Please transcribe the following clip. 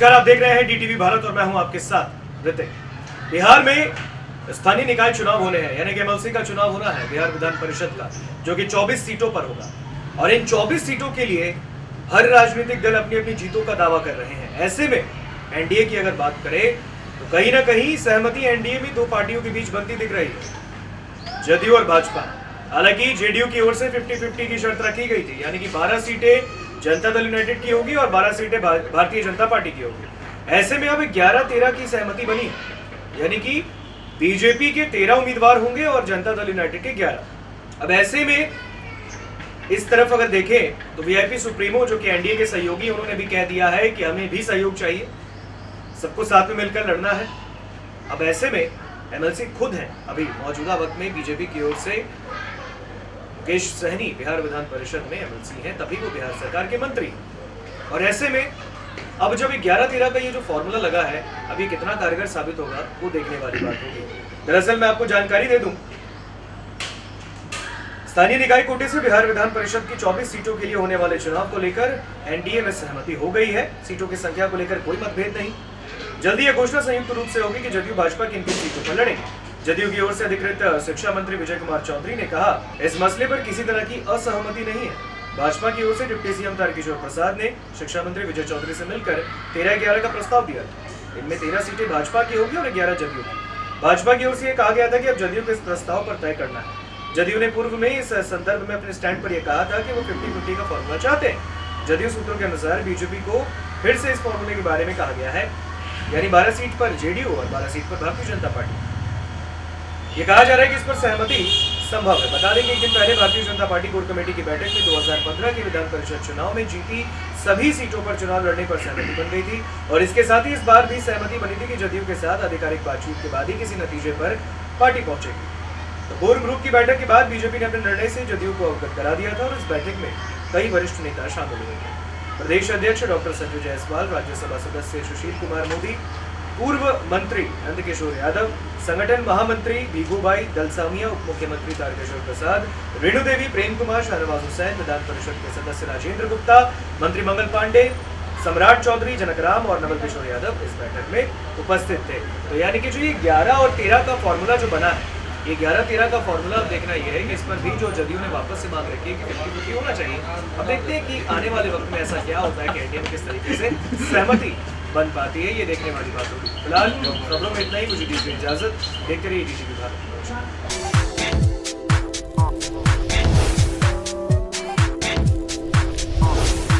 नमस्कार, आप देख रहे हैं डीटीवी भारत और मैं हूं आपके साथ ऋतिक। बिहार में स्थानीय निकाय चुनाव होने हैं, यानी कि एमएलसी का चुनाव होना है बिहार विधान परिषद का, जो कि 24 सीटों पर होगा। और इन 24 सीटों के लिए हर राजनीतिक दल अपनी अपनी जीतों का दावा कर रहे हैं। ऐसे में एनडीए की अगर बात करें तो कहीं ना कहीं सहमति एनडीए में दो पार्टियों के बीच बनती दिख रही है, जदयू और भाजपा। हालांकि जेडीयू की ओर से 50-50 की शर्त रखी गई थी, यानी कि 12 सीटें जनता दल यूनाइटेड की होगी और 12 सीटें भारतीय जनता पार्टी की होगी। ऐसे में अब 11-13 की सहमति बनी, यानी कि बीजेपी के 13 उम्मीदवार होंगे और जनता दल यूनाइटेड के 11। अब ऐसे में इस तरफ अगर देखें तो वीआईपी सुप्रीमो जो कि एनडीए के सहयोगी, उन्होंने भी कह दिया है कि हमें भी सहयोग चाहिए, सबको साथ में मिलकर लड़ना है। अब ऐसे में एमएलसी खुद है अभी मौजूदा वक्त में बीजेपी की ओर से मुकेश सहनी बिहार विधान परिषद में एमएलसी हैं, तभी वो बिहार सरकार के मंत्री। और ऐसे में अब जब 11-13 का ये जो फॉर्मूला लगा है, अब ये कितना कारगर साबित होगा वो देखने वाली बात होगी। दरअसल मैं आपको जानकारी दे दूं, स्थानीय निकाय कोटे से बिहार विधान परिषद की 24 सीटों के लिए होने वाले चुनाव को लेकर एनडीए में सहमति हो गई है। सीटों की संख्या को लेकर कोई मतभेद नहीं। जल्दी यह घोषणा संयुक्त रूप से होगी कि जदयू भाजपा की किन सीटों पर लड़ेंगे। जदयू की ओर से अधिकृत शिक्षा मंत्री विजय कुमार चौधरी ने कहा, इस मसले पर किसी तरह की असहमति नहीं है। भाजपा की ओर से डिप्टी सीएम तारकिशोर प्रसाद ने शिक्षा मंत्री विजय चौधरी से मिलकर 13-11 का प्रस्ताव दिया। इनमें 13 सीटें भाजपा की होगी और 11 जदयू की। भाजपा की ओर से यह कहा गया था कि अब जदयू को इस प्रस्ताव पर तय करना है। जदयू ने पूर्व में इस संदर्भ में अपने स्टैंड पर यह कहा था कि वो 50-50 का फॉर्मूला चाहते हैं। जदयू सूत्रों के अनुसार बीजेपी को फिर से इस फॉर्मूले के बारे में कहा गया है, यानी 12 सीट पर जेडीयू और 12 सीट पर भारतीय जनता पार्टी। ये कहा जा रहा है कि इस पर सहमति संभव है। बता दें कि एक दिन पहले Bharatiya Janata party core committee की बैठक में 2015 के विधान परिषद चुनाव में जीती सभी सीटों पर चुनाव लड़ने पर सहमति बन गई थी। और इसके साथ ही इस बार भी सहमति बनी थी कि जदयू के साथ आधिकारिक बातचीत के बाद ही किसी नतीजे पर पार्टी पहुंचेगी। तो कोर ग्रुप की बैठक के बाद बीजेपी ने अपने निर्णय से जदयू को अवगत करा दिया था और इस बैठक में कई वरिष्ठ नेता शामिल हुए थे। प्रदेश अध्यक्ष डॉक्टर संजय जायसवाल, राज्यसभा सदस्य सुशील कुमार मोदी, पूर्व मंत्री नंदकिशोर यादव, संगठन महामंत्री भीगूभाई दलसामिया, उप मुख्यमंत्री तारकिशोर प्रसाद, रेणु देवी, प्रेम कुमार, शाहनवाज हुसैन, विधान परिषद के सदस्य राजेंद्र गुप्ता, मंत्री मंगल पांडे, सम्राट चौधरी, जनकराम और नवल किशोर यादव इस बैठक में उपस्थित थे। तो यानी कि जो ये 11 और 13 का फॉर्मूला जो बना है, ये 11-13 का फॉर्मूला अब देखना यह है कि इस पर भी जो जदयू ने वापस से मांग रखी है कि 50-50 होना चाहिए। अब देखते हैं कि आने वाले वक्त में ऐसा क्या होता है कि एनडीए में किस तरीके से सहमति बन पाती है, ये देखने वाली बात होगी। फिलहाल खबरों में इतना ही, मुझे दीजिए इजाजत। देखते रहिए डीटीवी भारत।